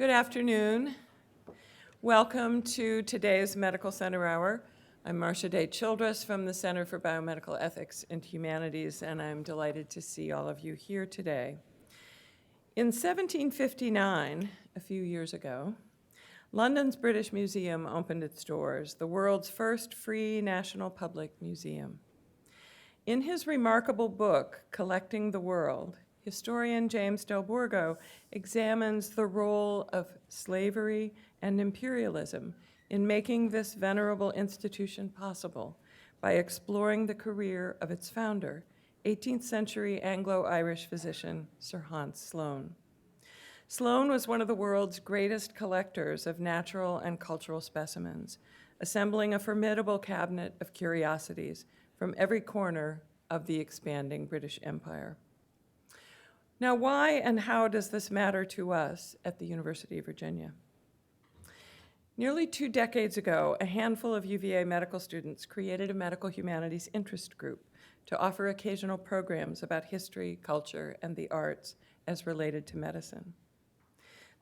Good afternoon. Welcome to today's Medical Center Hour. I'm Marcia Day Childress from the Center for Biomedical Ethics and Humanities, and I'm delighted to see all of you here today. In 1759, a few years ago, London's British Museum opened its doors, the world's first free national public museum. In his remarkable book, Collecting the World, historian James Delbourgo examines the role of slavery and imperialism in making this venerable institution possible by exploring the career of its founder, 18th century Anglo-Irish physician Sir Hans Sloane. Sloane was one of the world's greatest collectors of natural and cultural specimens, assembling a formidable cabinet of curiosities from every corner of the expanding British Empire. Now, why and how does this matter to us at the University of Virginia? Nearly 2 decades ago, a handful of UVA medical students created a medical humanities interest group to offer occasional programs about history, culture, and the arts as related to medicine.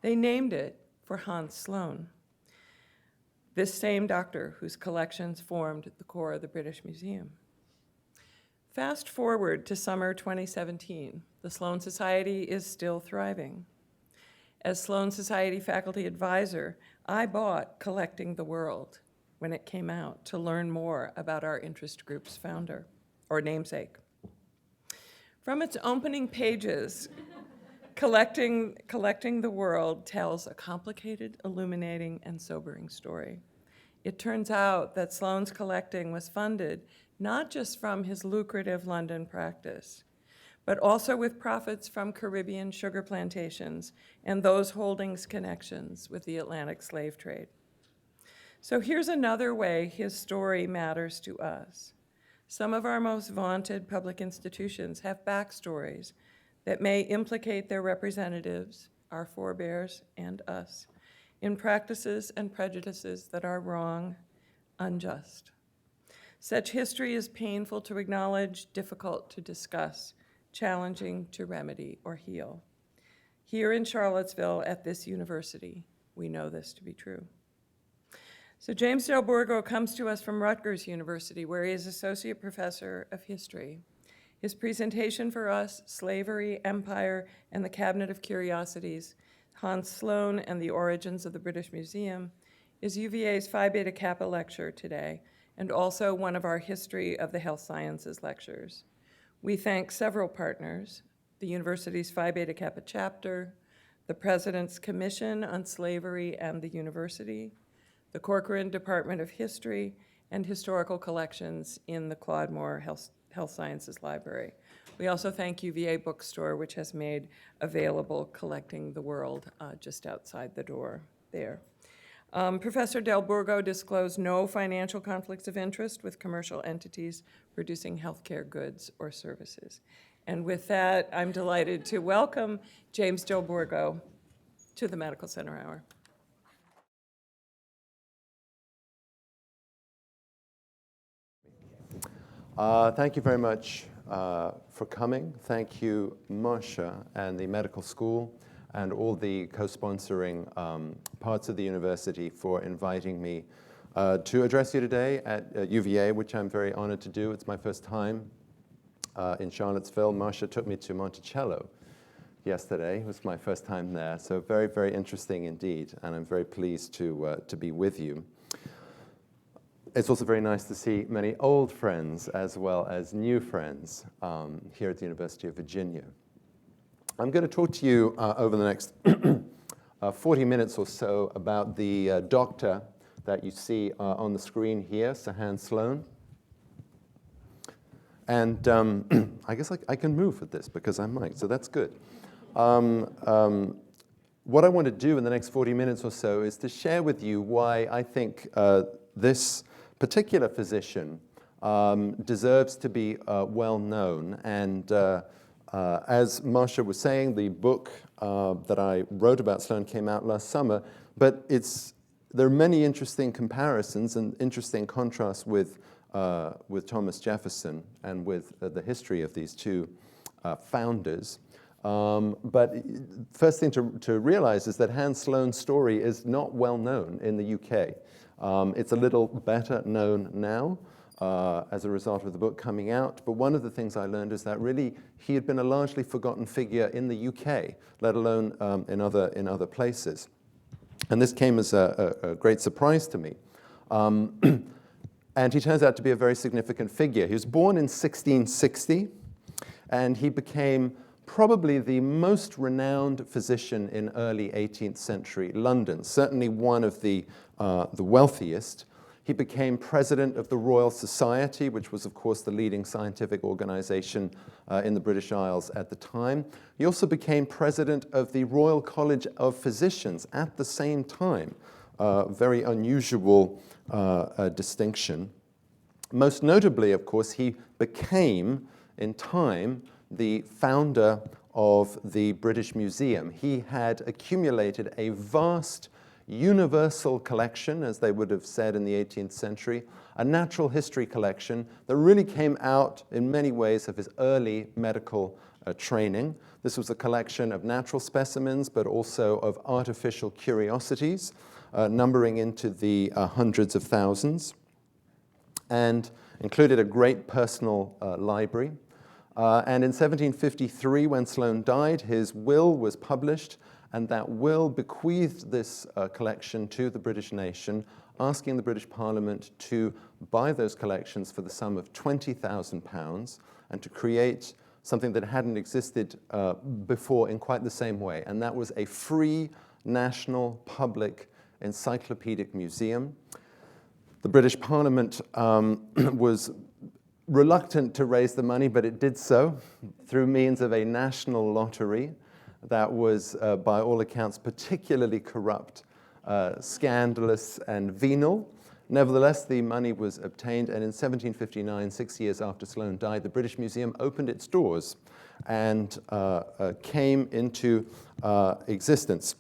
They named it for Hans Sloane, this same doctor whose collections formed the core of the British Museum. Fast forward to summer 2017, the Sloane Society is still thriving. As Sloane Society faculty advisor, I bought Collecting the World when it came out to learn more about our interest group's founder, or namesake. From its opening pages, Collecting the World tells a complicated, illuminating, and sobering story. It turns out that Sloane's collecting was funded not just from his lucrative London practice, but also with profits from Caribbean sugar plantations and those holdings' connections with the Atlantic slave trade. So here's another way his story matters to us. Some of our most vaunted public institutions have backstories that may implicate their representatives, our forebears, and us, in practices and prejudices that are wrong, unjust. Such history is painful to acknowledge, difficult to discuss, challenging to remedy or heal. Here in Charlottesville at this university, we know this to be true. So James Delbourgo comes to us from Rutgers University, where he is Associate Professor of History. His presentation for us, Slavery, Empire, and the Cabinet of Curiosities, Hans Sloane and the Origins of the British Museum, is UVA's Phi Beta Kappa Lecture today, and also one of our History of the Health Sciences lectures. We thank several partners, the university's Phi Beta Kappa chapter, the President's Commission on Slavery and the University, the Corcoran Department of History, and historical collections in the Claude Health Sciences Library. We also thank UVA Bookstore, which has made available Collecting the World just outside the door there. Professor Delbourgo disclosed no financial conflicts of interest with commercial entities producing healthcare goods or services. And with that, I'm delighted to welcome James Delbourgo to the Medical Center Hour. Thank you very much for coming. Thank you, Marcia, and the medical school, and all the co-sponsoring parts of the university for inviting me to address you today at UVA, which I'm very honored to do. It's my first time in Charlottesville. Marcia took me to Monticello yesterday. It was my first time there, so very, very interesting indeed, and I'm very pleased to be with you. It's also very nice to see many old friends as well as new friends here at the University of Virginia. I'm going to talk to you over the next 40 minutes or so about the doctor that you see on the screen here, Sir Hans Sloane. And I guess I can move with this because I'm Mike, so that's good. What I want to do in the next 40 minutes or so is to share with you why I think this particular physician deserves to be well known. And as Marcia was saying, the book that I wrote about Sloane came out last summer, but there are many interesting comparisons and interesting contrasts with Thomas Jefferson and with the history of these two founders. But first thing to realize is that Hans Sloane's story is not well known in the UK. It's a little better known now as a result of the book coming out. But one of the things I learned is that really he had been a largely forgotten figure in the UK, let alone in other places. And this came as a great surprise to me. And he turns out to be a very significant figure. He was born in 1660, and he became probably the most renowned physician in early 18th century London, certainly one of the wealthiest. He became president of the Royal Society, which was, of course, the leading scientific organization in the British Isles at the time. He also became president of the Royal College of Physicians at the same time, very unusual distinction. Most notably, of course, he became, in time, the founder of the British Museum. He had accumulated a vast universal collection, as they would have said in the 18th century, a natural history collection that really came out in many ways of his early medical training. This was a collection of natural specimens, but also of artificial curiosities, numbering into the hundreds of thousands, and included a great personal library. And in 1753, when Sloane died, his will was published, and that will bequeathed this collection to the British nation, asking the British Parliament to buy those collections for the sum of £20,000 and to create something that hadn't existed before in quite the same way. And that was a free, national, public, encyclopedic museum. The British Parliament was reluctant to raise the money, but it did so through means of a national lottery that was, by all accounts, particularly corrupt, scandalous, and venal. Nevertheless, the money was obtained, and in 1759, 6 years after Sloane died, the British Museum opened its doors and came into existence.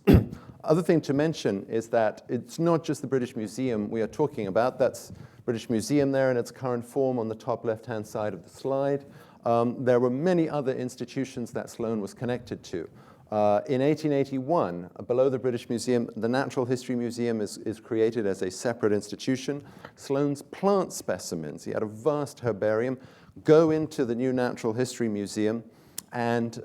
Other thing to mention is that it's not just the British Museum we are talking about. That's British Museum there in its current form on the top left-hand side of the slide. There were many other institutions that Sloane was connected to. In 1881, below the British Museum, the Natural History Museum is created as a separate institution. Sloane's plant specimens, he had a vast herbarium, go into the new Natural History Museum and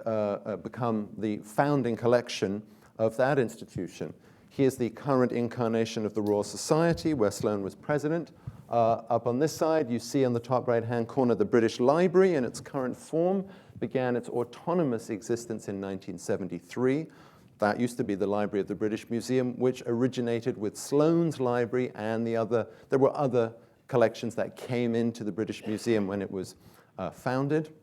become the founding collection of that institution. Here's the current incarnation of the Royal Society, where Sloane was president. Up on this side, you see on the top right-hand corner the British Library in its current form began its autonomous existence in 1973. That used to be the Library of the British Museum, which originated with Sloane's Library and there were other collections that came into the British Museum when it was founded.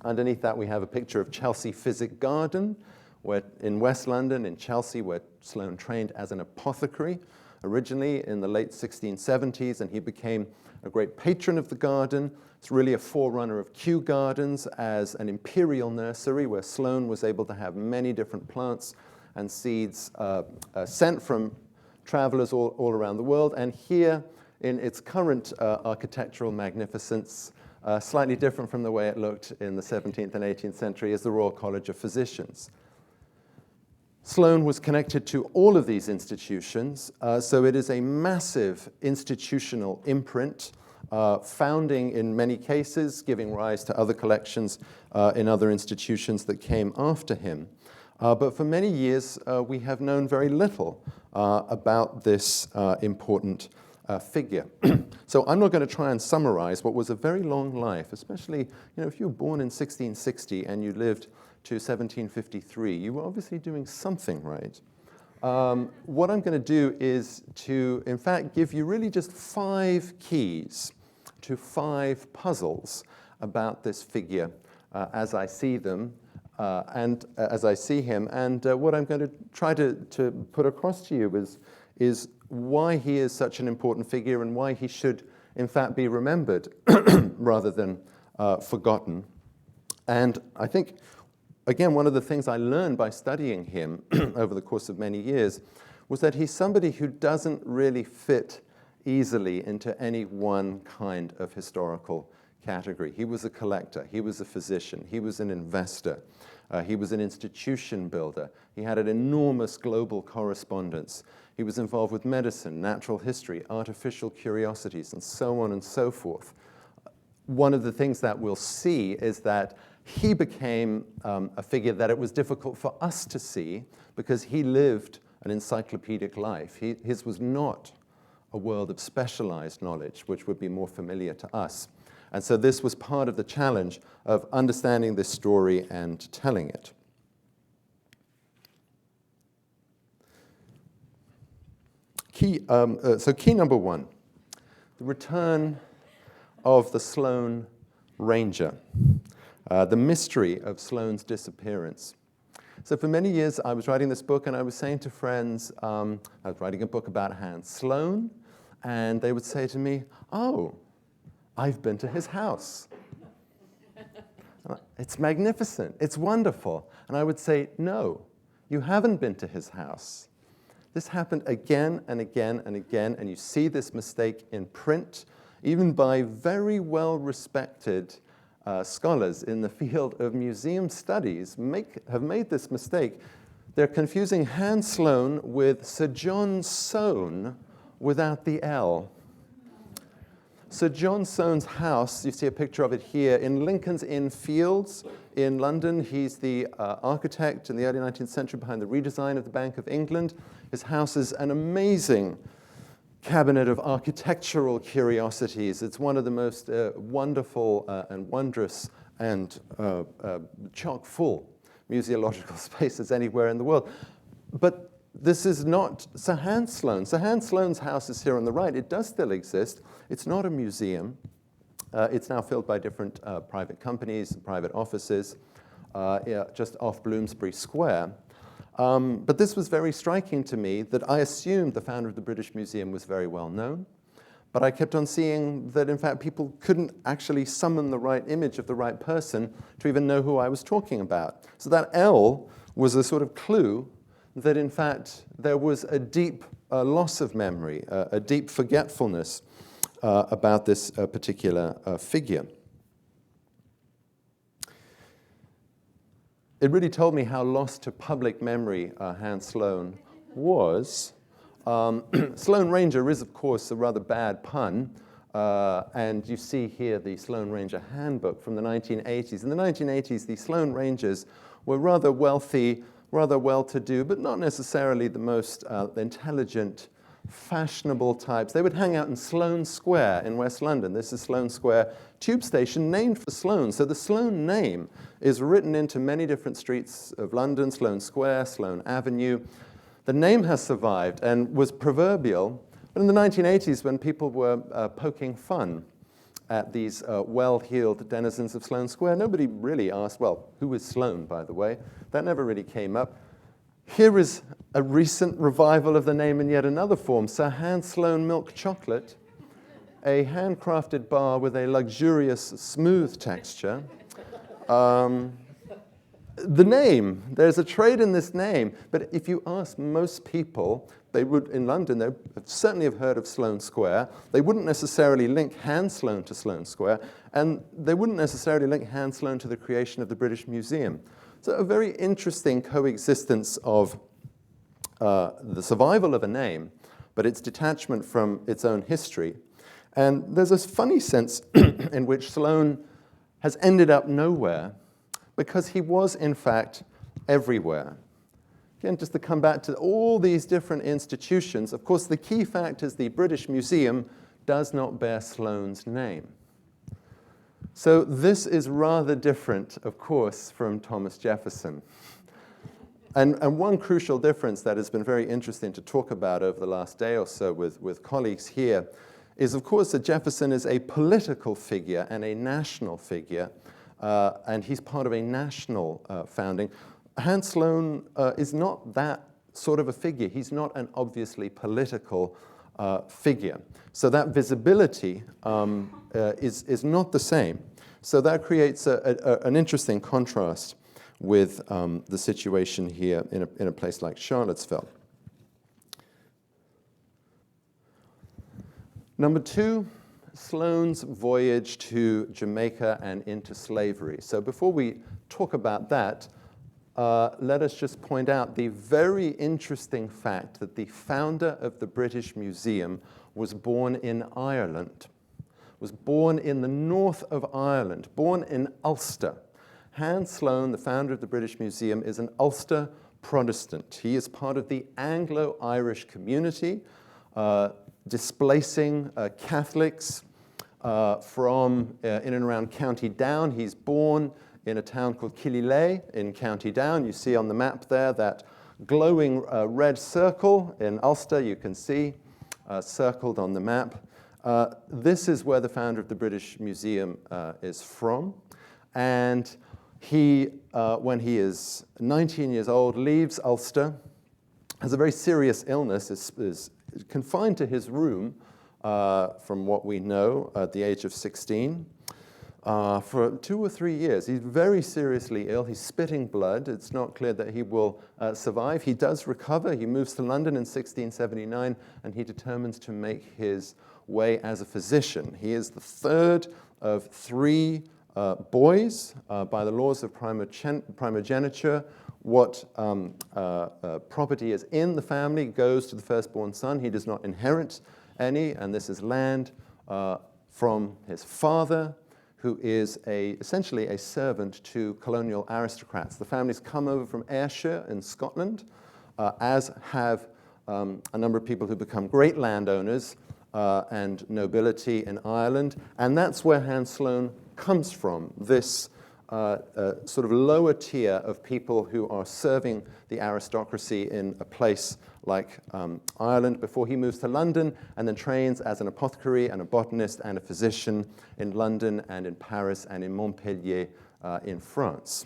Underneath that, we have a picture of Chelsea Physic Garden, where in West London, in Chelsea, where Sloane trained as an apothecary originally in the late 1670s, and he became a great patron of the garden. It's really a forerunner of Kew Gardens as an imperial nursery where Sloane was able to have many different plants and seeds sent from travelers all around the world. And here, in its current architectural magnificence, slightly different from the way it looked in the 17th and 18th century, is the Royal College of Physicians. Sloane was connected to all of these institutions, so it is a massive institutional imprint, founding in many cases, giving rise to other collections in other institutions that came after him. But for many years, we have known very little about this important figure. So I'm not going to try and summarize what was a very long life, especially if you were born in 1660 and you lived to 1753, you were obviously doing something right. What I'm going to do is to, in fact, give you really just 5 keys to 5 puzzles about this figure as I see them and as I see him. And what I'm going to try to put across to you is why he is such an important figure and why he should, in fact, be remembered rather than forgotten. And I think, again, one of the things I learned by studying him over the course of many years was that he's somebody who doesn't really fit easily into any one kind of historical category. He was a collector, he was a physician, he was an investor. He was an institution builder. He had an enormous global correspondence. He was involved with medicine, natural history, artificial curiosities, and so on and so forth. One of the things that we'll see is that he became a figure that it was difficult for us to see because he lived an encyclopedic life. His was not a world of specialized knowledge, which would be more familiar to us. And so this was part of the challenge of understanding this story and telling it. Key number one, the return of the Sloane Ranger, the mystery of Sloane's disappearance. So for many years, I was writing this book, and I was saying to friends, I was writing a book about Hans Sloane, and they would say to me, "Oh, I've been to his house. It's magnificent. It's wonderful." And I would say, "No, you haven't been to his house." This happened again and again and again, and you see this mistake in print, even by very well-respected scholars in the field of museum studies have made this mistake. They're confusing Hans Sloane with Sir John Soane without the L. Sir John Soane's house, you see a picture of it here, in Lincoln's Inn Fields in London. He's the architect in the early 19th century behind the redesign of the Bank of England. His house is an amazing cabinet of architectural curiosities. It's one of the most wonderful and wondrous and chock-full museological spaces anywhere in the world. But this is not Sir Hans Sloane. Sir Hans Sloane's house is here on the right. It does still exist. It's not a museum. It's now filled by different private companies, private offices, just off Bloomsbury Square. But this was very striking to me, that I assumed the founder of the British Museum was very well known, but I kept on seeing that, in fact, people couldn't actually summon the right image of the right person to even know who I was talking about. So that L was a sort of clue that, in fact, there was a deep loss of memory, a deep forgetfulness about this particular figure. It really told me how lost to public memory Hans Sloane was. Sloane Ranger is, of course, a rather bad pun. And you see here the Sloane Ranger handbook from the 1980s. In the 1980s, the Sloane Rangers were rather wealthy, rather well-to-do, but not necessarily the most intelligent, fashionable types. They would hang out in Sloane Square in West London. This is Sloane Square tube station named for Sloane. So the Sloane name is written into many different streets of London, Sloane Square, Sloane Avenue. The name has survived and was proverbial. But in the 1980s, when people were poking fun at these well-heeled denizens of Sloane Square, nobody really asked, well, who is Sloane, by the way? That never really came up. Here is a recent revival of the name in yet another form, Sir Hans Sloane Milk Chocolate, a handcrafted bar with a luxurious, smooth texture. The name, there's a trade in this name, but if you ask most people, they would, in London, they certainly have heard of Sloane Square. They wouldn't necessarily link Hans Sloane to Sloane Square, and they wouldn't necessarily link Hans Sloane to the creation of the British Museum. So a very interesting coexistence of the survival of a name, but its detachment from its own history. And there's this funny sense in which Sloane has ended up nowhere because he was, in fact, everywhere. Again, just to come back to all these different institutions, of course, the key fact is the British Museum does not bear Sloane's name. So this is rather different, of course, from Thomas Jefferson. And one crucial difference that has been very interesting to talk about over the last day or so with colleagues here is, of course, that Jefferson is a political figure and a national figure, and he's part of a national founding. Hans Sloane is not that sort of a figure. He's not an obviously political figure. So that visibility is not the same. So that creates an interesting contrast with the situation here in a place like Charlottesville. Number two, Sloane's voyage to Jamaica and into slavery. So before we talk about that, let us just point out the very interesting fact that the founder of the British Museum was born in Ireland, was born in the north of Ireland, born in Ulster. Hans Sloane, the founder of the British Museum, is an Ulster Protestant. He is part of the Anglo-Irish community, displacing Catholics from in and around County Down. He's born in a town called Killilea in County Down. You see on the map there that glowing red circle in Ulster, you can see circled on the map. This is where the founder of the British Museum is from. And he, when he is 19 years old, leaves Ulster, has a very serious illness, is confined to his room, from what we know, at the age of 16. For 2 or 3 years. He's very seriously ill. He's spitting blood. It's not clear that he will survive. He does recover. He moves to London in 1679, and he determines to make his way as a physician. He is the third of 3 boys. By the laws of primogeniture, what property is in the family goes to the firstborn son. He does not inherit any, and this is land from his father, who is essentially a servant to colonial aristocrats. The family's come over from Ayrshire in Scotland, as have a number of people who become great landowners and nobility in Ireland. And that's where Hans Sloane comes from, this sort of lower tier of people who are serving the aristocracy in a place like Ireland before he moves to London and then trains as an apothecary and a botanist and a physician in London and in Paris and in Montpellier in France.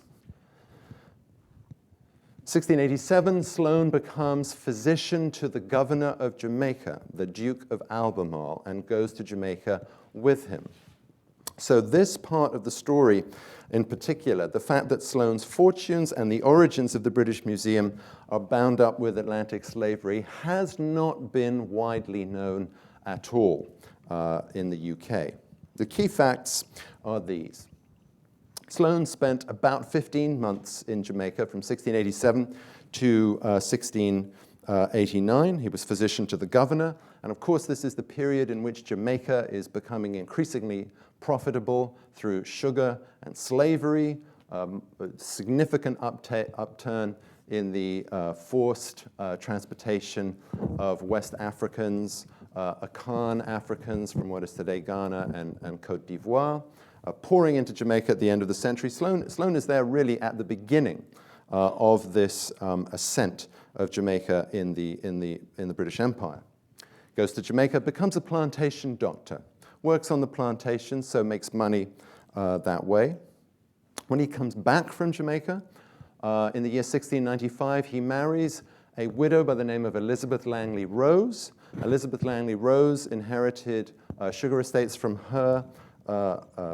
1687, Sloane becomes physician to the governor of Jamaica, the Duke of Albemarle, and goes to Jamaica with him. So this part of the story in particular, the fact that Sloane's fortunes and the origins of the British Museum are bound up with Atlantic slavery, has not been widely known at all in the UK. The key facts are these. Sloane spent about 15 months in Jamaica from 1687 to 1689. He was physician to the governor. And of course, this is the period in which Jamaica is becoming increasingly profitable through sugar and slavery, a significant upturn in the forced transportation of West Africans, Akan Africans from what is today Ghana and Côte d'Ivoire, pouring into Jamaica at the end of the century. Sloane is there really at the beginning of this ascent of Jamaica in the British Empire. Goes to Jamaica, becomes a plantation doctor, works on the plantation, so makes money that way. When he comes back from Jamaica, in the year 1695, he marries a widow by the name of Elizabeth Langley Rose. Elizabeth Langley Rose inherited sugar estates from her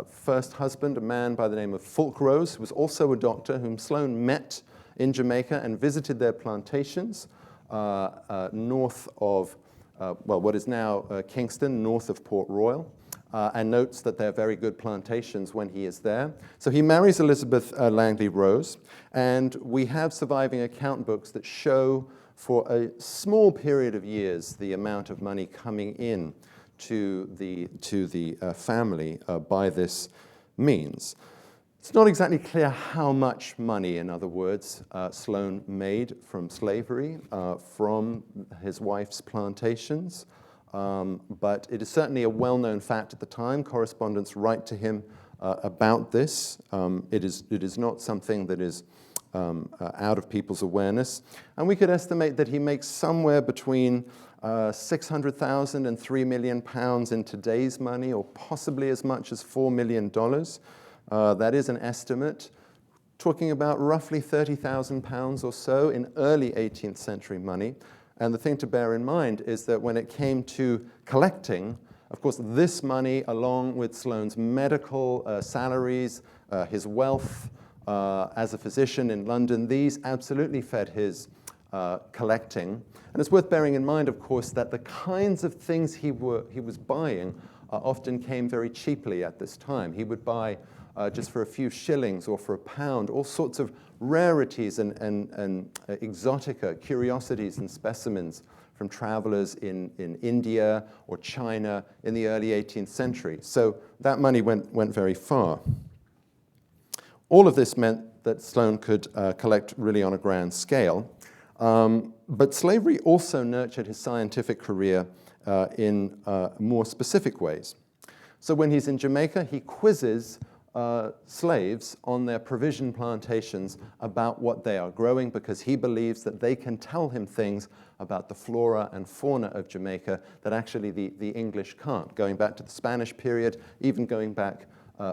first husband, a man by the name of Fulk Rose, who was also a doctor, whom Sloane met in Jamaica and visited their plantations north of what is now Kingston, north of Port Royal, and notes that they're very good plantations when he is there. So he marries Elizabeth Langley Rose, and we have surviving account books that show for a small period of years the amount of money coming in to the family by this means. It's not exactly clear how much money, in other words, Sloane made from slavery, from his wife's plantations, but it is certainly a well-known fact at the time. Correspondents write to him about this. It is not something that is out of people's awareness. And we could estimate that he makes somewhere between 600,000 and £3 million in today's money, or possibly as much as $4 million. That is an estimate, talking about roughly £30,000 or so in early 18th century money. And the thing to bear in mind is that when it came to collecting, of course, this money, along with Sloane's medical salaries, his wealth as a physician in London, these absolutely fed his collecting. And it's worth bearing in mind, of course, that the kinds of things he was buying often came very cheaply at this time. He would buy just for a few shillings or for a pound, all sorts of rarities and exotica, curiosities and specimens from travelers in India or China in the early 18th century. So that money went very far. All of this meant that Sloane could collect really on a grand scale. But slavery also nurtured his scientific career in more specific ways. So when he's in Jamaica, he quizzes slaves on their provision plantations about what they are growing, because he believes that they can tell him things about the flora and fauna of Jamaica that actually the English can't, going back to the Spanish period, even going back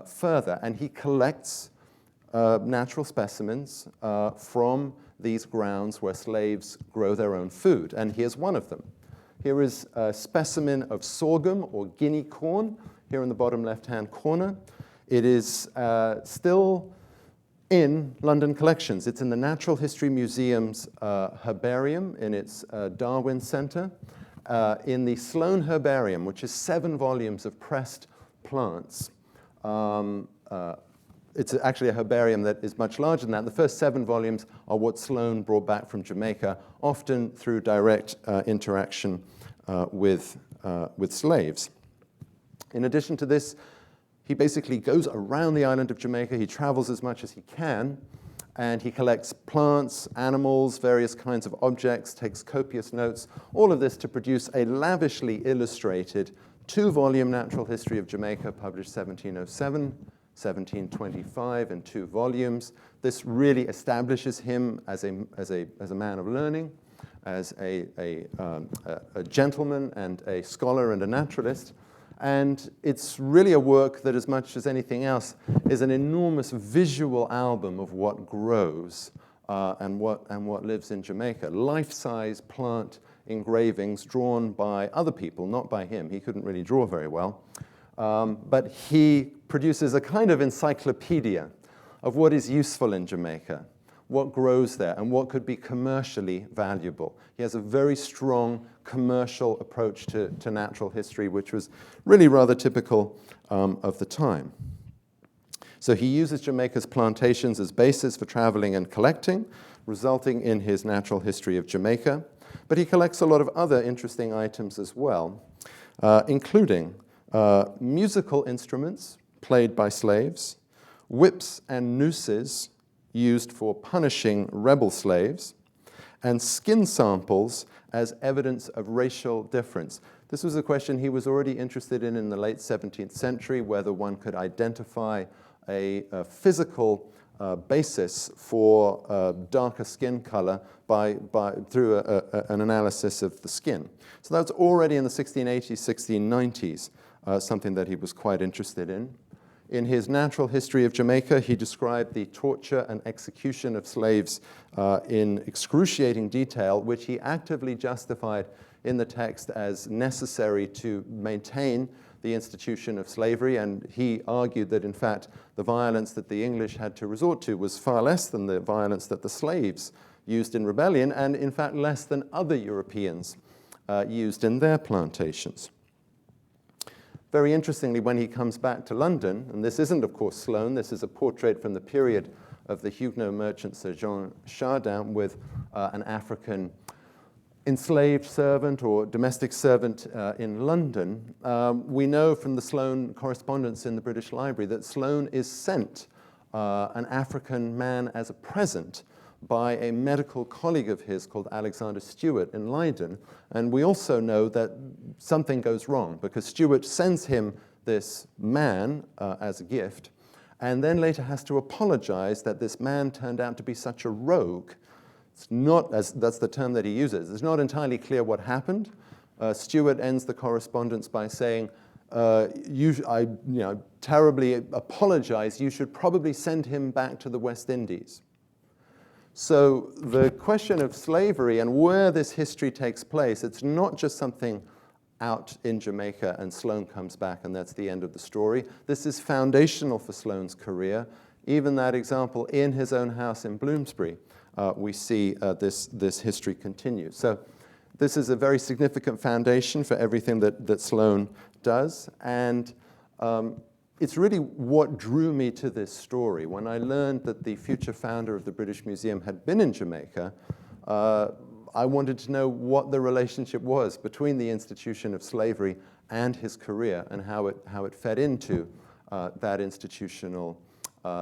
further. And he collects natural specimens from these grounds where slaves grow their own food. And here's one of them. Here is a specimen of sorghum or guinea corn, here in the bottom left-hand corner. It is still in London collections. It's in the Natural History Museum's herbarium in its Darwin Center, in the Sloane Herbarium, which is 7 volumes of pressed plants. It's actually a herbarium that is much larger than that. The first 7 volumes are what Sloane brought back from Jamaica, often through direct interaction with slaves. In addition to this, he basically goes around the island of Jamaica. He travels as much as he can, and he collects plants, animals, various kinds of objects, takes copious notes, all of this to produce a lavishly illustrated 2-volume Natural History of Jamaica, published 1707, 1725 in 2 volumes. This really establishes him as a man of learning, as a gentleman and a scholar and a naturalist. And it's really a work that, as much as anything else, is an enormous visual album of what grows and what lives in Jamaica. Life-size plant engravings drawn by other people, not by him. He couldn't really draw very well. But he produces a kind of encyclopedia of what is useful in Jamaica, what grows there, and what could be commercially valuable. He has a very strong commercial approach to natural history, which was really rather typical of the time. So he uses Jamaica's plantations as basis for traveling and collecting, resulting in his Natural History of Jamaica. But he collects a lot of other interesting items as well, including musical instruments played by slaves, whips and nooses used for punishing rebel slaves, and skin samples as evidence of racial difference. This was a question he was already interested in the late 17th century, whether one could identify a physical basis for darker skin color through an analysis of the skin. So that's already in the 1680s, 1690s, something that he was quite interested in. In his Natural History of Jamaica, he described the torture and execution of slaves in excruciating detail, which he actively justified in the text as necessary to maintain the institution of slavery. And he argued that, in fact, the violence that the English had to resort to was far less than the violence that the slaves used in rebellion, and in fact less than other Europeans used in their plantations. Very interestingly, when he comes back to London, and this isn't, of course, Sloane, this is a portrait from the period of the Huguenot merchant Sir Jean Chardin with an African enslaved servant or domestic servant in London. We know from the Sloane correspondence in the British Library that Sloane is sent an African man as a present by a medical colleague of his called Alexander Stewart in Leiden. And we also know that something goes wrong because Stewart sends him this man as a gift and then later has to apologize that this man turned out to be such a rogue. It's not, that's the term that he uses. It's not entirely clear what happened. Stewart ends the correspondence by saying, I terribly apologize. You should probably send him back to the West Indies. So the question of slavery and where this history takes place, it's not just something out in Jamaica and Sloane comes back and that's the end of the story. This is foundational for Sloane's career. Even that example in his own house in Bloomsbury, we see this history continue. So this is a very significant foundation for everything that Sloane does. And it's really what drew me to this story. When I learned that the future founder of the British Museum had been in Jamaica, I wanted to know what the relationship was between the institution of slavery and his career, and how it fed into that institutional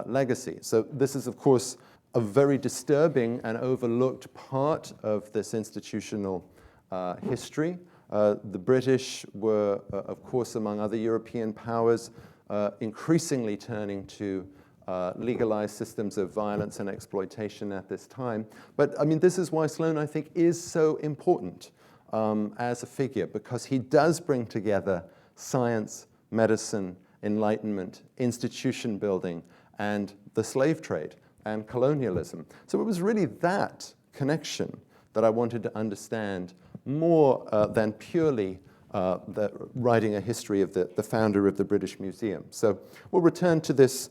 legacy. So this is, of course, a very disturbing and overlooked part of this institutional history. The British were, of course, among other European powers, increasingly turning to legalized systems of violence and exploitation at this time. But I mean, this is why Sloane, I think, is so important as a figure, because he does bring together science, medicine, Enlightenment, institution building, and the slave trade and colonialism. So it was really that connection that I wanted to understand more than purely writing a history of the founder of the British Museum. So we'll return to this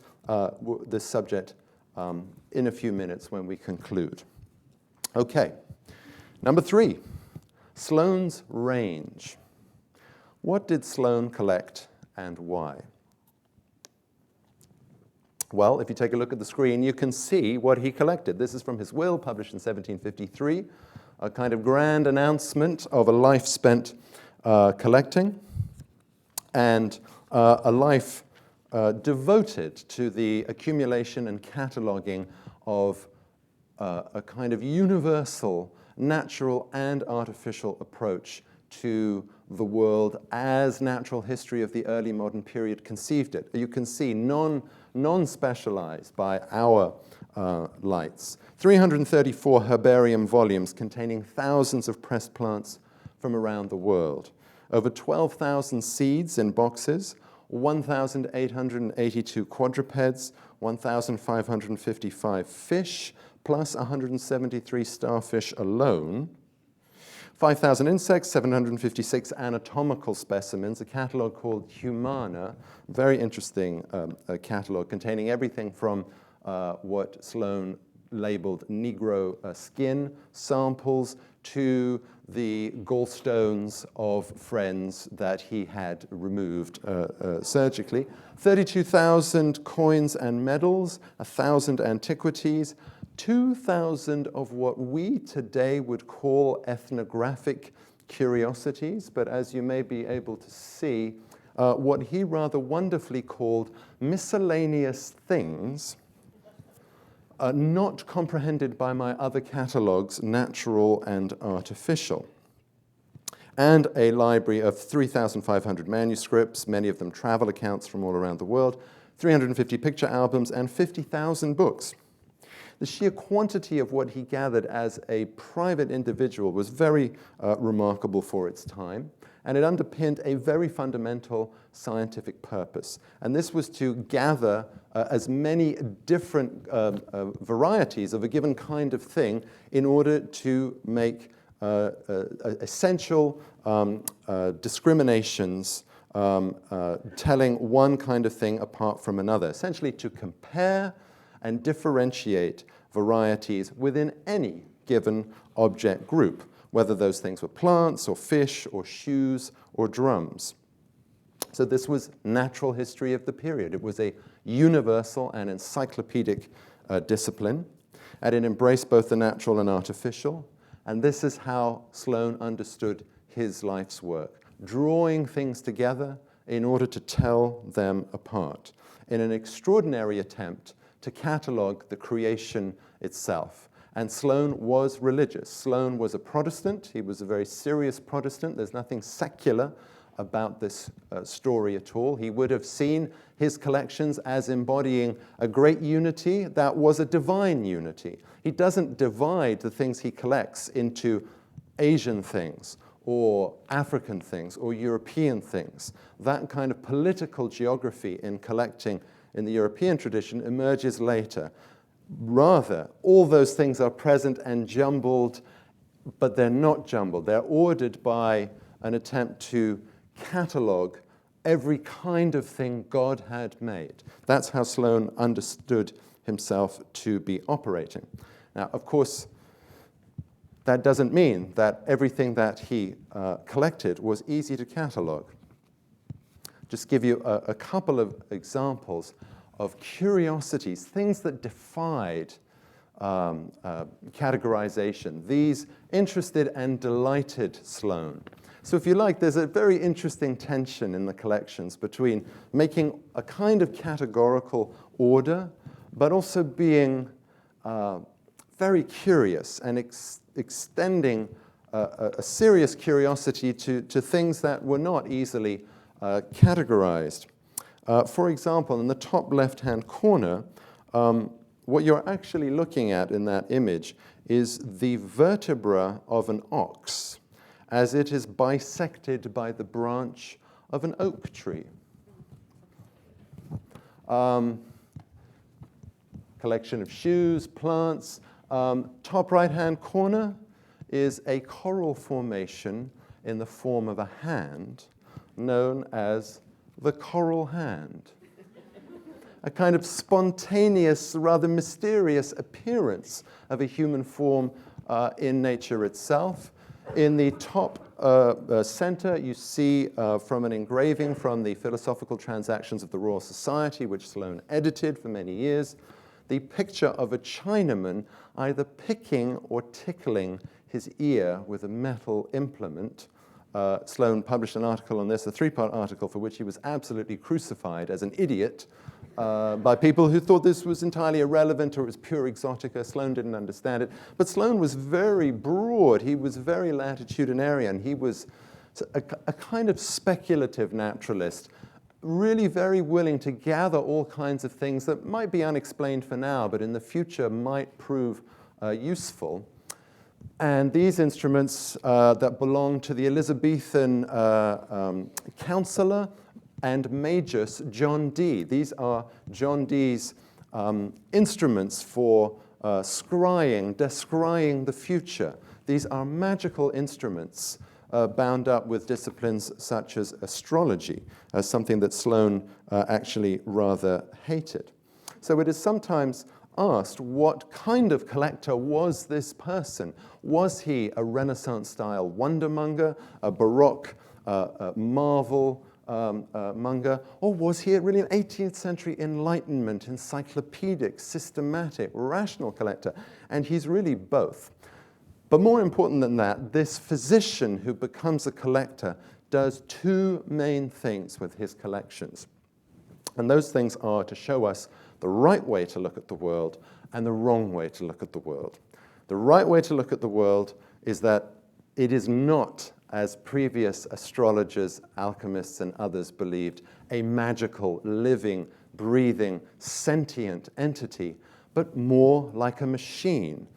subject in a few minutes when we conclude. Okay, number 3, Sloane's Range. What did Sloane collect and why? Well, if you take a look at the screen, you can see what he collected. This is from his will, published in 1753, a kind of grand announcement of a life spent collecting, and a life devoted to the accumulation and cataloging of a kind of universal, natural and artificial approach to the world as natural history of the early modern period conceived it. You can see non-specialized by our lights. 334 herbarium volumes containing thousands of pressed plants from around the world. Over 12,000 seeds in boxes, 1,882 quadrupeds, 1,555 fish, plus 173 starfish alone, 5,000 insects, 756 anatomical specimens, a catalog called Humana, very interesting catalog containing everything from what Sloane labeled Negro skin samples to the gallstones of friends that he had removed surgically. 32,000 coins and medals, 1,000 antiquities, 2,000 of what we today would call ethnographic curiosities, but as you may be able to see, what he rather wonderfully called miscellaneous things, not comprehended by my other catalogues, natural and artificial. And a library of 3,500 manuscripts, many of them travel accounts from all around the world, 350 picture albums, and 50,000 books. The sheer quantity of what he gathered as a private individual was very remarkable for its time, and it underpinned a very fundamental scientific purpose. And this was to gather as many different varieties of a given kind of thing in order to make essential discriminations telling one kind of thing apart from another, essentially to compare and differentiate varieties within any given object group, whether those things were plants or fish or shoes or drums. So this was natural history of the period. It was a universal and encyclopedic discipline, and it embraced both the natural and artificial. And this is how Sloane understood his life's work, drawing things together in order to tell them apart, in an extraordinary attempt to catalog the creation itself. And Sloane was religious. Sloane was a Protestant. He was a very serious Protestant. There's nothing secular about this story at all. He would have seen his collections as embodying a great unity that was a divine unity. He doesn't divide the things he collects into Asian things or African things or European things. That kind of political geography in collecting in the European tradition emerges later. Rather, all those things are present and jumbled, but they're not jumbled. They're ordered by an attempt to catalog every kind of thing God had made. That's how Sloane understood himself to be operating. Now, of course, that doesn't mean that everything that he collected was easy to catalog. just give you a couple of examples of curiosities, things that defied categorization. These interested and delighted Sloane. So if you like, there's a very interesting tension in the collections between making a kind of categorical order, but also being very curious and extending a serious curiosity to things that were not easily categorized. For example, in the top left-hand corner, what you're actually looking at in that image is the vertebra of an ox as it is bisected by the branch of an oak tree. Collection of shoes, plants. Top right-hand corner is a coral formation in the form of a hand known as the coral hand. A kind of spontaneous, rather mysterious appearance of a human form in nature itself. In the top center, you see from an engraving from the Philosophical Transactions of the Royal Society, which Sloane edited for many years, the picture of a Chinaman either picking or tickling his ear with a metal implement. Sloane published an article on this, a 3-part article, for which he was absolutely crucified as an idiot by people who thought this was entirely irrelevant or it was pure exotica. Sloane didn't understand it. But Sloane was very broad. He was very latitudinarian. He was a kind of speculative naturalist, really very willing to gather all kinds of things that might be unexplained for now, but in the future might prove useful. And these instruments that belong to the Elizabethan counselor and magus John Dee. These are John Dee's instruments for scrying, descrying the future. These are magical instruments bound up with disciplines such as astrology, something that Sloane actually rather hated. So it is sometimes asked, what kind of collector was this person? Was he a Renaissance-style wondermonger, a Baroque marvel monger, or was he really an 18th century Enlightenment, encyclopedic, systematic, rational collector? And he's really both. But more important than that, this physician who becomes a collector does two main things with his collections. And those things are to show us the right way to look at the world and the wrong way to look at the world. The right way to look at the world is that it is not, as previous astrologers, alchemists, and others believed, a magical, living, breathing, sentient entity, but more like a machine.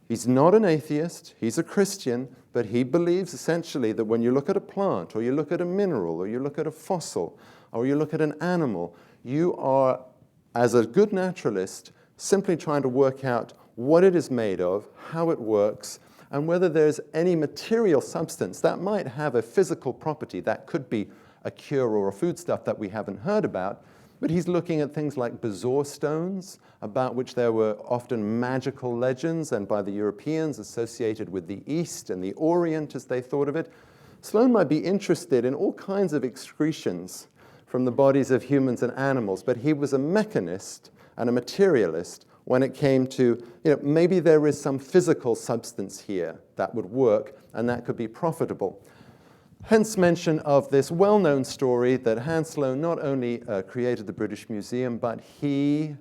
He's not an atheist, he's a Christian, but he believes essentially that when you look at a plant, or you look at a mineral, or you look at a fossil, or you look at an animal, you are, as a good naturalist, simply trying to work out what it is made of, how it works, and whether there's any material substance that might have a physical property that could be a cure or a foodstuff that we haven't heard about. But he's looking at things like bezoar stones, about which there were often magical legends, and by the Europeans associated with the East and the Orient as they thought of it. Sloane might be interested in all kinds of excretions from the bodies of humans and animals, but he was a mechanist and a materialist when it came to, maybe there is some physical substance here that would work and that could be profitable. Hence mention of this well-known story that Hans Sloane not only created the British Museum, but he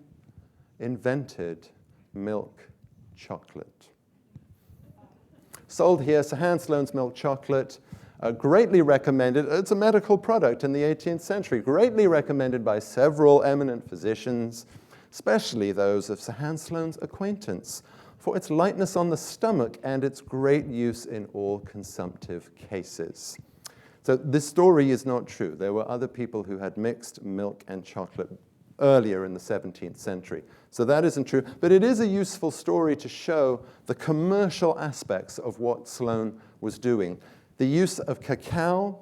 invented milk chocolate. Sold here, Sir Hans Sloane's milk chocolate, greatly recommended. It's a medical product in the 18th century, greatly recommended by several eminent physicians, especially those of Sir Hans Sloane's acquaintance, for its lightness on the stomach and its great use in all consumptive cases. So this story is not true. There were other people who had mixed milk and chocolate earlier in the 17th century. So that isn't true. But it is a useful story to show the commercial aspects of what Sloane was doing. The use of cacao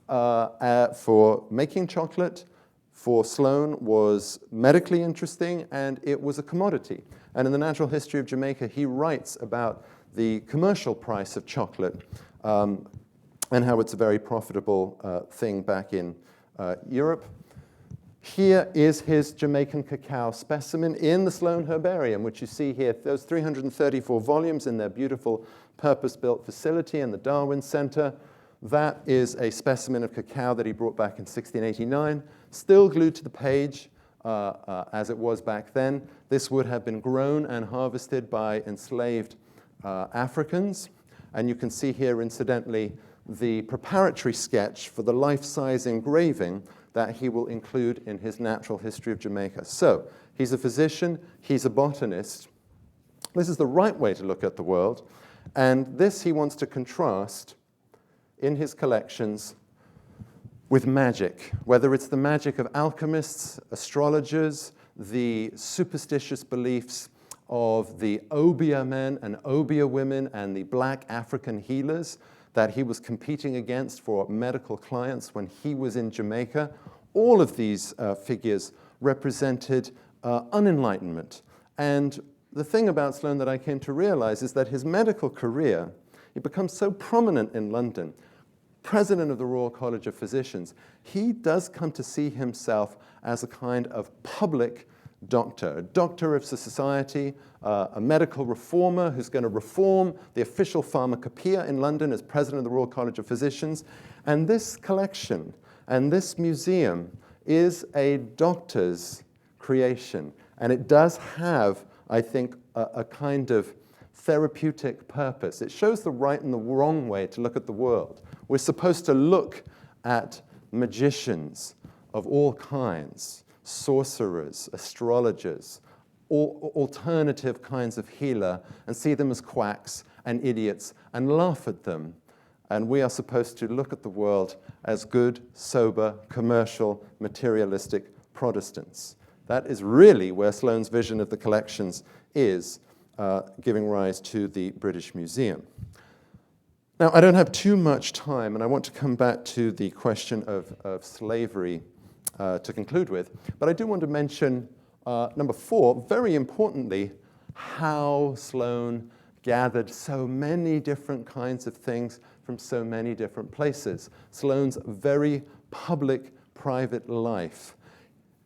for making chocolate for Sloane was medically interesting, and it was a commodity. And in the Natural History of Jamaica, he writes about the commercial price of chocolate and how it's a very profitable thing back in Europe. Here is his Jamaican cacao specimen in the Sloane Herbarium, which you see here, those 334 volumes in their beautiful purpose-built facility in the Darwin Center. That is a specimen of cacao that he brought back in 1689, still glued to the page as it was back then. This would have been grown and harvested by enslaved Africans. And you can see here, incidentally, the preparatory sketch for the life-size engraving that he will include in his Natural History of Jamaica. So he's a physician, he's a botanist. This is the right way to look at the world. And this he wants to contrast in his collections with magic, whether it's the magic of alchemists, astrologers, the superstitious beliefs of the Obeah men and Obeah women and the black African healers that he was competing against for medical clients when he was in Jamaica. All of these figures represented unenlightenment. And the thing about Sloane that I came to realize is that his medical career, he becomes so prominent in London, president of the Royal College of Physicians, he does come to see himself as a kind of public doctor, a doctor of society, a medical reformer who's going to reform the official pharmacopoeia in London as president of the Royal College of Physicians. And this collection and this museum is a doctor's creation. And it does have, I think, a kind of therapeutic purpose. It shows the right and the wrong way to look at the world. We're supposed to look at magicians of all kinds, sorcerers, astrologers, alternative kinds of healer, and see them as quacks and idiots and laugh at them. And we are supposed to look at the world as good, sober, commercial, materialistic Protestants. That is really where Sloane's vision of the collections is, giving rise to the British Museum. Now, I don't have too much time, and I want to come back to the question of slavery to conclude with, but I do want to mention, number 4, very importantly, how Sloane gathered so many different kinds of things from so many different places. Sloane's very public, private life.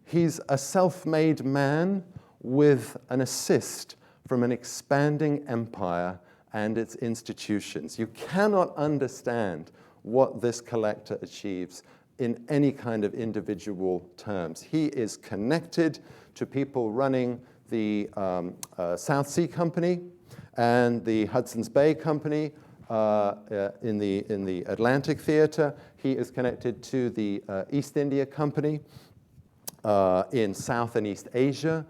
He's a self-made man with an assist from an expanding empire and its institutions. You cannot understand what this collector achieves in any kind of individual terms. He is connected to people running the South Sea Company and the Hudson's Bay Company in the Atlantic Theater. He is connected to the East India Company in South and East Asia.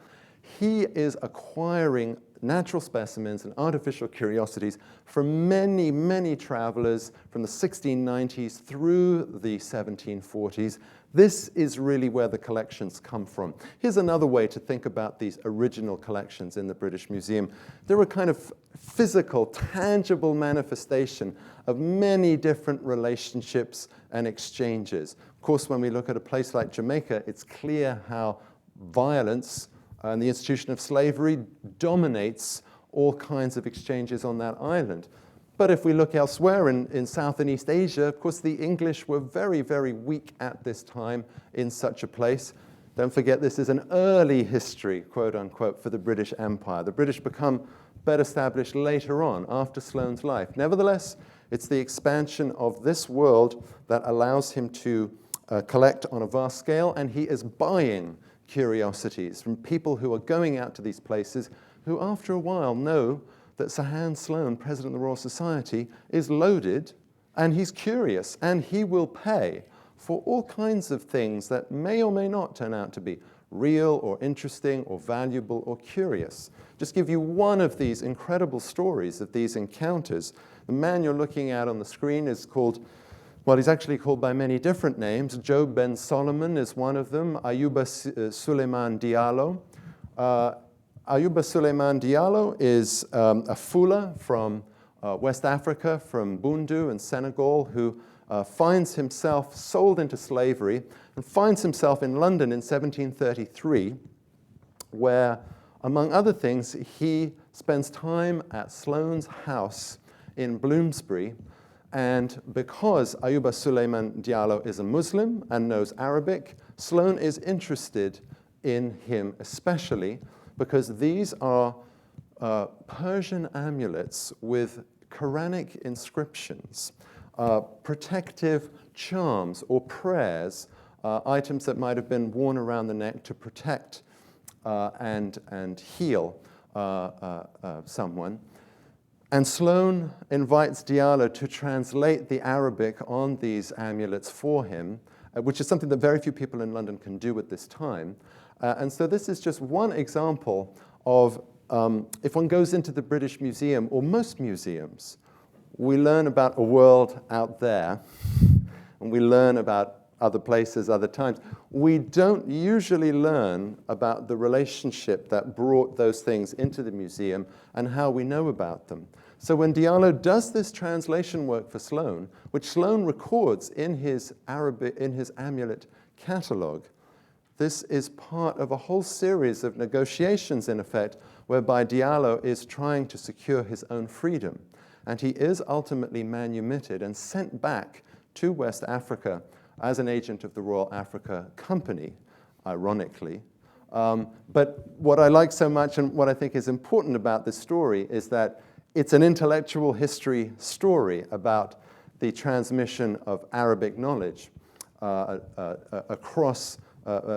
He is acquiring natural specimens and artificial curiosities from many, many travelers from the 1690s through the 1740s. This is really where the collections come from. Here's another way to think about these original collections in the British Museum. They're a kind of physical, tangible manifestation of many different relationships and exchanges. Of course, when we look at a place like Jamaica, it's clear how violence and the institution of slavery dominates all kinds of exchanges on that island. But if we look elsewhere in South and East Asia, of course, the English were very, very weak at this time in such a place. Don't forget, this is an early history, quote unquote, for the British Empire. The British become better established later on, after Sloane's life. Nevertheless, it's the expansion of this world that allows him to collect on a vast scale, and he is buying curiosities from people who are going out to these places who after a while know that Sir Hans Sloane, President of the Royal Society, is loaded and he's curious and he will pay for all kinds of things that may or may not turn out to be real or interesting or valuable or curious. Just give you one of these incredible stories of these encounters. The man you're looking at on the screen is called, well, he's actually called by many different names. Job Ben Solomon is one of them. Ayuba Suleiman Diallo. Ayuba Suleiman Diallo is a Fula from West Africa, from Bundu in Senegal, who finds himself sold into slavery and finds himself in London in 1733, where, among other things, he spends time at Sloane's house in Bloomsbury. And because Ayuba Suleiman Diallo is a Muslim and knows Arabic, Sloane is interested in him especially because these are Persian amulets with Quranic inscriptions, protective charms or prayers, items that might have been worn around the neck to protect and heal someone. And Sloane invites Diallo to translate the Arabic on these amulets for him, which is something that very few people in London can do at this time. And so this is just one example of, if one goes into the British Museum, or most museums, we learn about a world out there, and we learn about other places, other times. We don't usually learn about the relationship that brought those things into the museum and how we know about them. So when Diallo does this translation work for Sloane, which Sloane records in his amulet catalog, this is part of a whole series of negotiations, in effect, whereby Diallo is trying to secure his own freedom. And he is ultimately manumitted and sent back to West Africa as an agent of the Royal Africa Company, ironically. But what I like so much and what I think is important about this story is that it's an intellectual history story about the transmission of Arabic knowledge across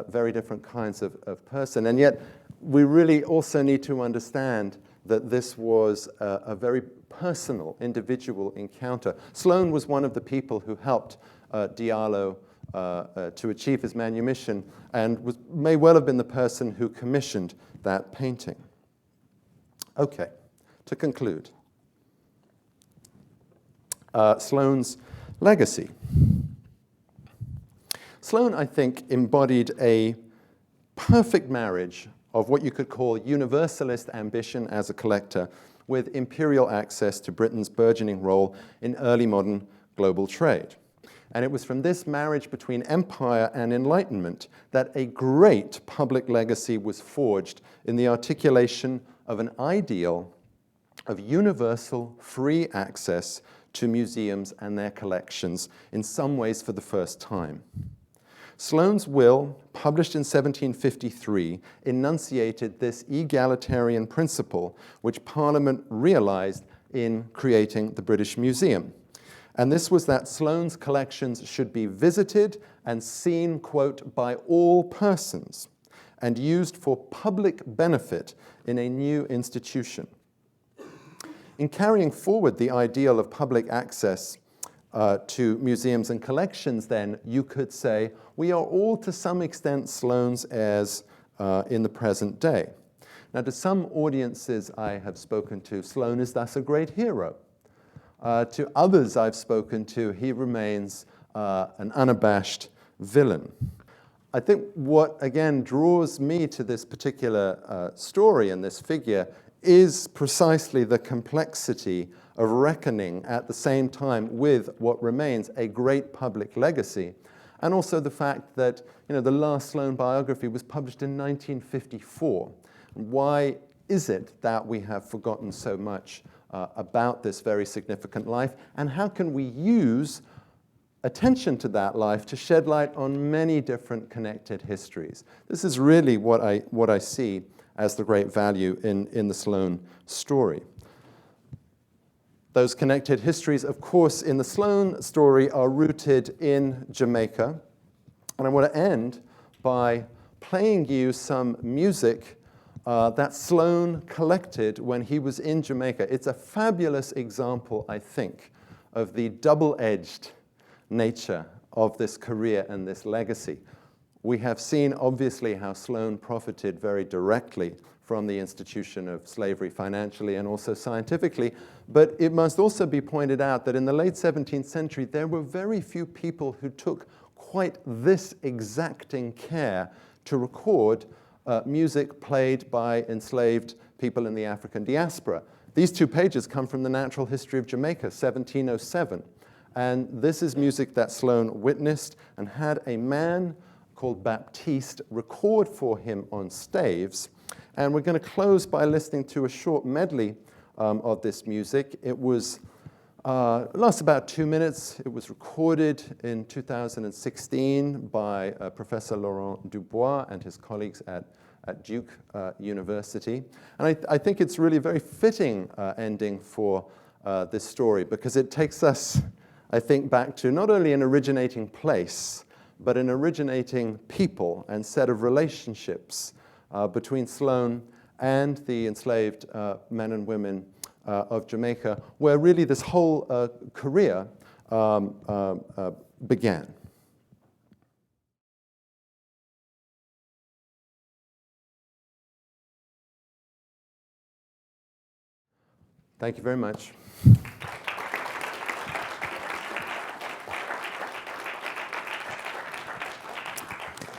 very different kinds of person. And yet, we really also need to understand that this was a very personal, individual encounter. Sloane was one of the people who helped Diallo to achieve his manumission and may well have been the person who commissioned that painting. Okay, to conclude, Sloane's legacy. Sloane, I think, embodied a perfect marriage of what you could call universalist ambition as a collector with imperial access to Britain's burgeoning role in early modern global trade. And it was from this marriage between empire and enlightenment that a great public legacy was forged in the articulation of an ideal of universal free access to museums and their collections, in some ways for the first time. Sloane's will, published in 1753, enunciated this egalitarian principle, which Parliament realized in creating the British Museum. And this was that Sloane's collections should be visited and seen, quote, by all persons, and used for public benefit in a new institution. In carrying forward the ideal of public access to museums and collections, then, you could say, we are all to some extent Sloane's heirs in the present day. Now, to some audiences I have spoken to, Sloane is thus a great hero. To others I've spoken to, he remains an unabashed villain. I think what, again, draws me to this particular story and this figure is precisely the complexity of reckoning at the same time with what remains a great public legacy, and also the fact that the last Sloane biography was published in 1954. Why is it that we have forgotten so much about this very significant life, and how can we use attention to that life to shed light on many different connected histories? This is really what I see as the great value in the Sloane story. Those connected histories, of course, in the Sloane story are rooted in Jamaica. And I want to end by playing you some music that Sloane collected when he was in Jamaica. It's a fabulous example, I think, of the double-edged nature of this career and this legacy. We have seen, obviously, how Sloane profited very directly from the institution of slavery financially and also scientifically. But it must also be pointed out that in the late 17th century, there were very few people who took quite this exacting care to record music played by enslaved people in the African diaspora. These 2 pages come from the Natural History of Jamaica, 1707. And this is music that Sloane witnessed and had a man called Baptiste record for him on staves. And we're going to close by listening to a short medley of this music. It was lasts about 2 minutes. It was recorded in 2016 by Professor Laurent Dubois and his colleagues at Duke University. And I think it's really a very fitting ending for this story, because it takes us, I think, back to not only an originating place, but an originating people and set of relationships between Sloane and the enslaved men and women of Jamaica, where really this whole career began. Thank you very much.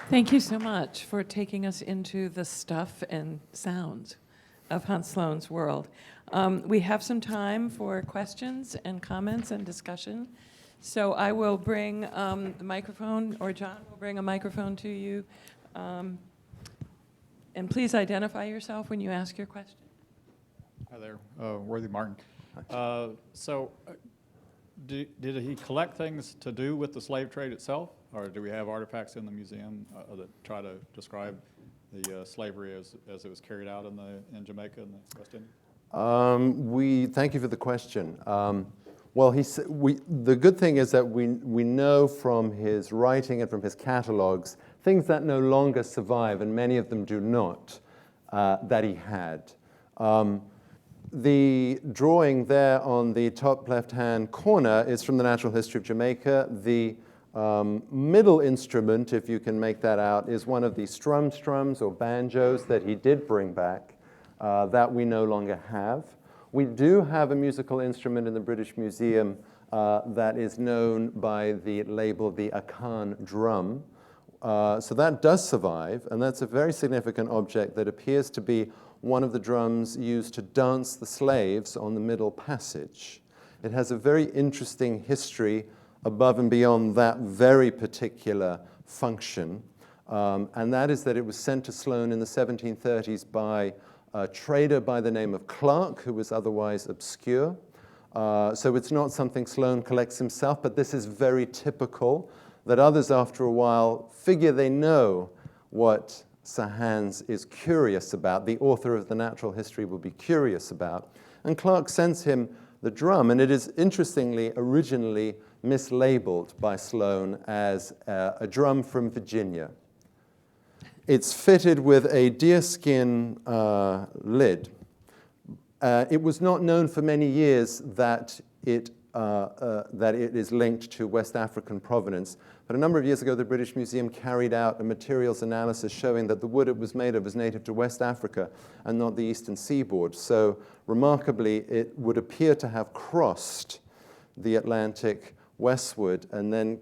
Thank you so much for taking us into the stuff and sounds of Hans Sloane's world. We have some time for questions and comments and discussion. So I will bring the microphone, or John will bring a microphone to you. And please identify yourself when you ask your question. Hi there, Worthy Martin. Did he collect things to do with the slave trade itself, or do we have artifacts in the museum that try to describe the slavery as it was carried out in Jamaica and the West Indies? Thank you for the question. Well, the good thing is that we know from his writing and from his catalogs things that no longer survive, and many of them do not, that he had. The drawing there on the top left-hand corner is from the Natural History of Jamaica. The middle instrument, if you can make that out, is one of the strums or banjos that he did bring back that we no longer have. We do have a musical instrument in the British Museum that is known by the label the Akan drum. So that does survive, and that's a very significant object that appears to be one of the drums used to dance the slaves on the Middle Passage. It has a very interesting history above and beyond that very particular function, and that is that it was sent to Sloane in the 1730s by a trader by the name of Clark, who was otherwise obscure. So it's not something Sloane collects himself, but this is very typical, that others after a while figure they know what Sir Hans is curious about, the author of the Natural History will be curious about. And Clark sends him the drum, and it is interestingly originally mislabeled by Sloane as a drum from Virginia. It's fitted with a deerskin lid. It was not known for many years that it is linked to West African provenance. But a number of years ago, the British Museum carried out a materials analysis showing that the wood it was made of was native to West Africa and not the eastern seaboard. So remarkably, it would appear to have crossed the Atlantic westward and then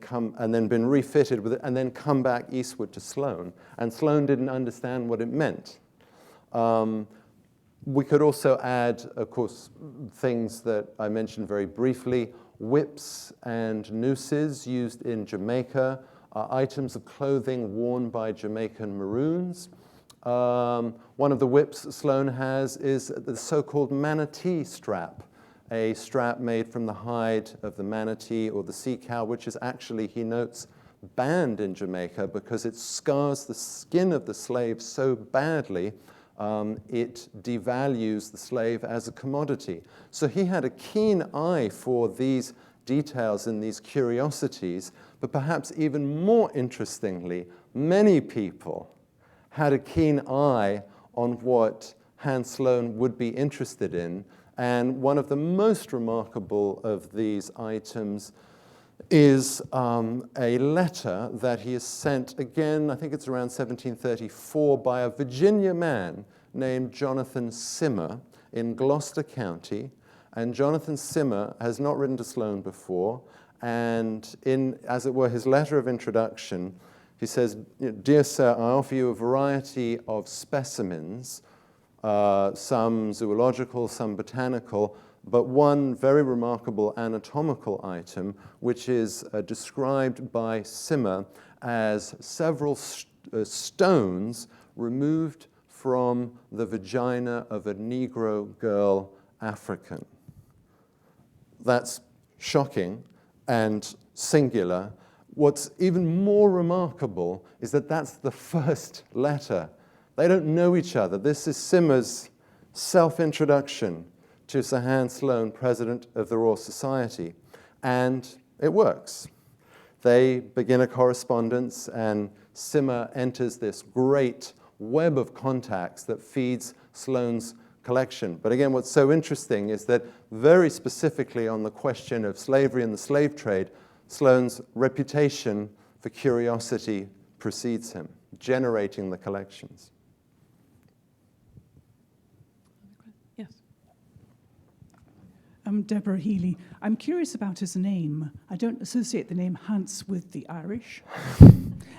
been refitted with it and then come back eastward to Sloane. And Sloane didn't understand what it meant. We could also add, of course, things that I mentioned very briefly, whips and nooses used in Jamaica, items of clothing worn by Jamaican Maroons. One of the whips Sloane has is the so-called manatee strap, a strap made from the hide of the manatee or the sea cow, which is actually, he notes, banned in Jamaica because it scars the skin of the slave so badly it devalues the slave as a commodity. So he had a keen eye for these details and these curiosities, but perhaps even more interestingly, many people had a keen eye on what Hans Sloane would be interested in. And one of the most remarkable of these items is a letter that he has sent, again, I think it's around 1734, by a Virginia man named Jonathan Simmer in Gloucester County. And Jonathan Simmer has not written to Sloane before. And in, as it were, his letter of introduction, he says, "Dear sir, I offer you a variety of specimens, some zoological, some botanical, but one very remarkable anatomical item, which is described by Simmer as several stones removed from the vagina of a Negro girl African." That's shocking and singular. What's even more remarkable is that that's the first letter. They don't know each other. This is Simmer's self-introduction to Sir Hans Sloane, President of the Royal Society. And it works. They begin a correspondence, and Simmer enters this great web of contacts that feeds Sloane's Collection. But again, what's so interesting is that very specifically on the question of slavery and the slave trade, Sloane's reputation for curiosity precedes him, generating the collections. Yes. I'm Deborah Healy. I'm curious about his name. I don't associate the name Hans with the Irish.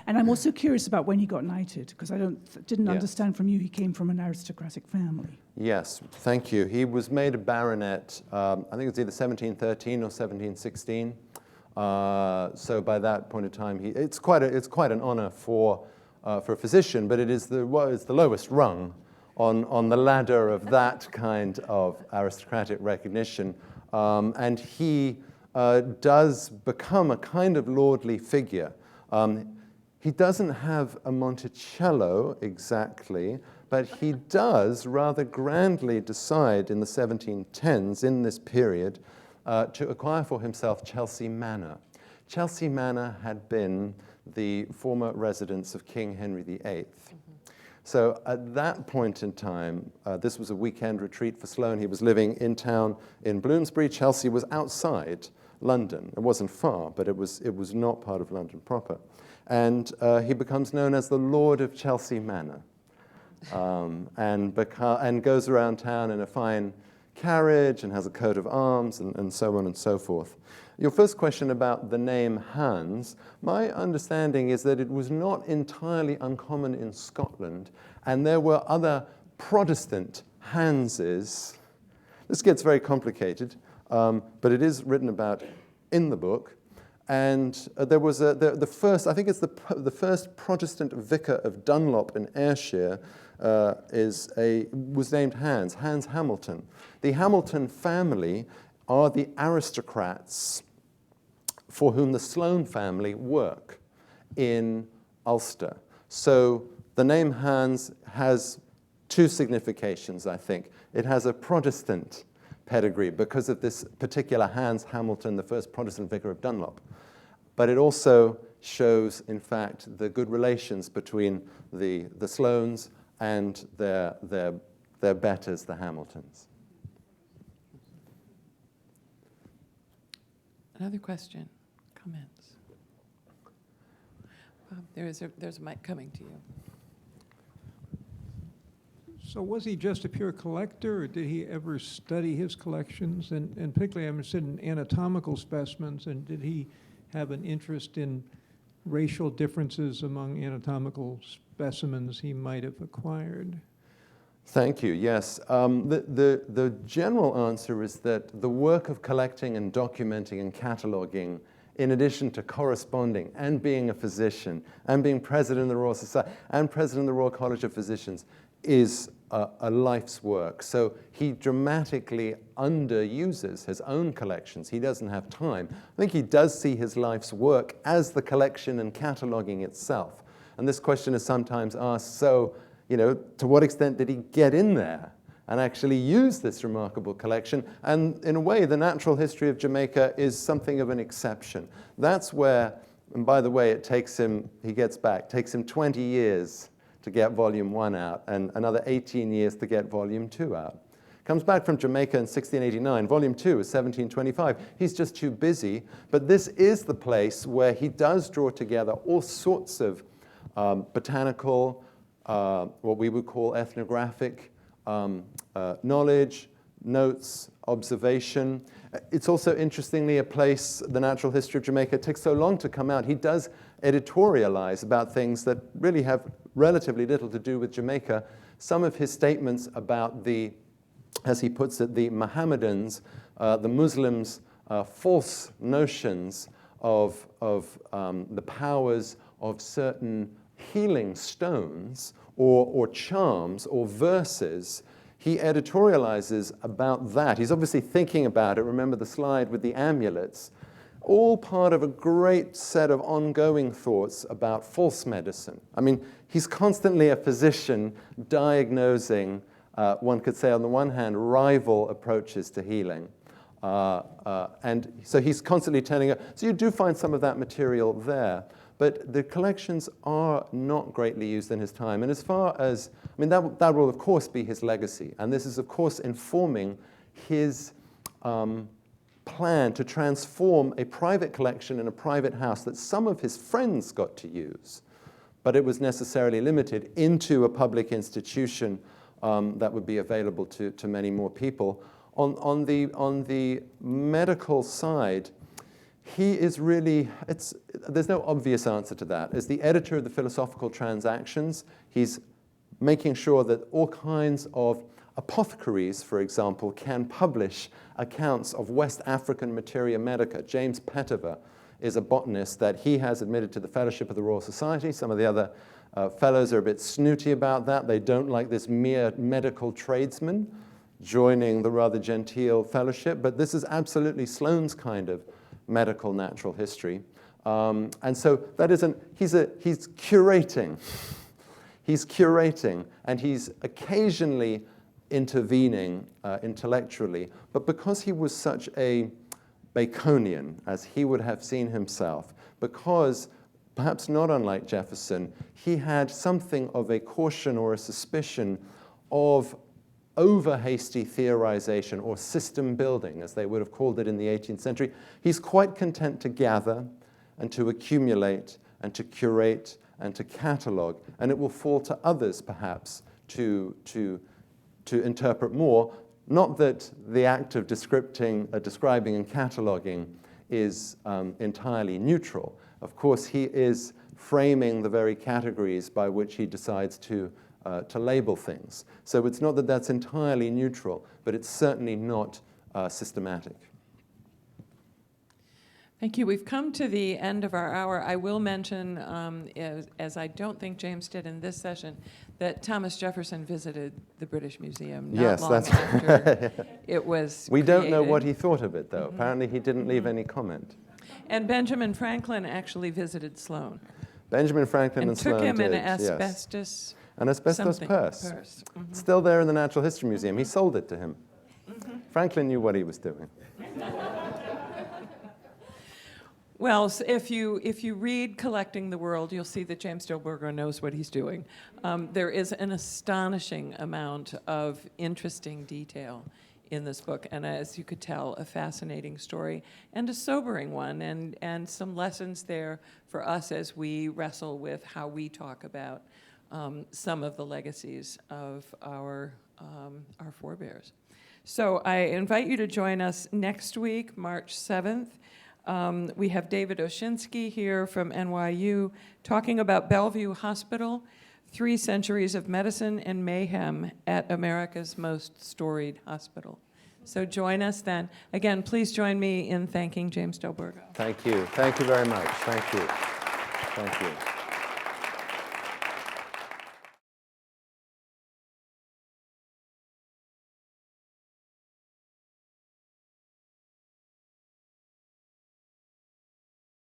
And I'm also curious about when he got knighted, because I didn't understand from you he came from an aristocratic family. Yes, thank you. He was made a baronet, I think it was either 1713 or 1716. So by that point in time, it's quite an honor for a physician, but it's the lowest rung on the ladder of that kind of aristocratic recognition. And he does become a kind of lordly figure. He doesn't have a Monticello exactly, but he does rather grandly decide in the 1710s, in this period, to acquire for himself Chelsea Manor. Chelsea Manor had been the former residence of King Henry VIII. So at that point in time, this was a weekend retreat for Sloane. He was living in town in Bloomsbury. Chelsea was outside London. It wasn't far, but it was not part of London proper. And he becomes known as the Lord of Chelsea Manor, and goes around town in a fine carriage and has a coat of arms and so on and so forth. Your first question about the name Hans, my understanding is that it was not entirely uncommon in Scotland, and there were other Protestant Hanses. This gets very complicated, but it is written about in the book. And there was the first, I think it's the first Protestant vicar of Dunlop in Ayrshire was named Hans Hamilton. The Hamilton family are the aristocrats for whom the Sloane family work in Ulster. So the name Hans has two significations, I think. It has a Protestant pedigree because of this particular Hans Hamilton, the first Protestant vicar of Dunlop. But it also shows, in fact, the good relations between the Sloanes and their betters, the Hamiltons. Another question, comments? There's a mic coming to you. So was he just a pure collector, or did he ever study his collections? And particularly I'm interested in anatomical specimens, and did he have an interest in racial differences among anatomical specimens he might have acquired? Thank you, yes. The general answer is that the work of collecting and documenting and cataloging, in addition to corresponding and being a physician and being president of the Royal Society and president of the Royal College of Physicians, is a life's work. So he dramatically underuses his own collections. He doesn't have time. I think he does see his life's work as the collection and cataloging itself. And this question is sometimes asked, so, to what extent did he get in there and actually use this remarkable collection? And in a way, the natural history of Jamaica is something of an exception. That's where, and by the way, takes him 20 years to get volume 1 out, and another 18 years to get volume 2 out. Comes back from Jamaica in 1689. Volume 2 is 1725. He's just too busy, but this is the place where he does draw together all sorts of botanical, what we would call ethnographic knowledge, notes, observation. It's also, interestingly, a place, the natural history of Jamaica, takes so long to come out. He does editorialize about things that really have relatively little to do with Jamaica. Some of his statements about as he puts it, the Mohammedans, the Muslims' false notions of the powers of certain healing stones or charms or verses, he editorializes about that. He's obviously thinking about it. Remember the slide with the amulets. All part of a great set of ongoing thoughts about false medicine. I mean, he's constantly a physician diagnosing, one could say on the one hand, rival approaches to healing. And so he's constantly turning up. So you do find some of that material there. But the collections are not greatly used in his time. And as far as, I mean, that will of course be his legacy. And this is of course informing his plan to transform a private collection in a private house that some of his friends got to use, but it was necessarily limited, into a public institution that would be available to many more people. On the medical side, he is really, there's no obvious answer to that. As the editor of the Philosophical Transactions, he's making sure that all kinds of apothecaries, for example, can publish accounts of West African materia medica. James Petiver is a botanist that he has admitted to the Fellowship of the Royal Society. Some of the other fellows are a bit snooty about that. They don't like this mere medical tradesman joining the rather genteel fellowship, but this is absolutely Sloane's kind of medical natural history. And so that isn't, he's curating. He's curating, and he's occasionally intervening intellectually, but because he was such a Baconian, as he would have seen himself, because, perhaps not unlike Jefferson, he had something of a caution or a suspicion of over-hasty theorization or system building, as they would have called it in the 18th century. He's quite content to gather and to accumulate and to curate and to catalog, and it will fall to others, perhaps, to interpret more. Not that the act of describing and cataloging is entirely neutral. Of course, he is framing the very categories by which he decides to label things. So it's not that that's entirely neutral, but it's certainly not systematic. Thank you. We've come to the end of our hour. I will mention, as I don't think James did in this session, that Thomas Jefferson visited the British Museum not long after it was We don't know created. what he thought of it, though. Apparently he didn't leave any comment. And Benjamin Franklin actually visited Sloane. Benjamin Franklin And and took Sloane him did, an yes. asbestos An asbestos something purse. Mhm. Still there in the Natural History Museum. He sold it to him. Franklin knew what he was doing. Well, so if you read Collecting the World, you'll see that James Delbourgo knows what he's doing. There is an astonishing amount of interesting detail in this book, and as you could tell, a fascinating story and a sobering one, and some lessons there for us as we wrestle with how we talk about some of the legacies of our forebears. So I invite you to join us next week, March 7th. We have David Oshinsky here from NYU talking about Bellevue Hospital, 3 centuries of medicine and mayhem at America's most storied hospital. So join us then. Again, please join me in thanking James Delbourgo. Thank you. Thank you very much. Thank you. Thank you.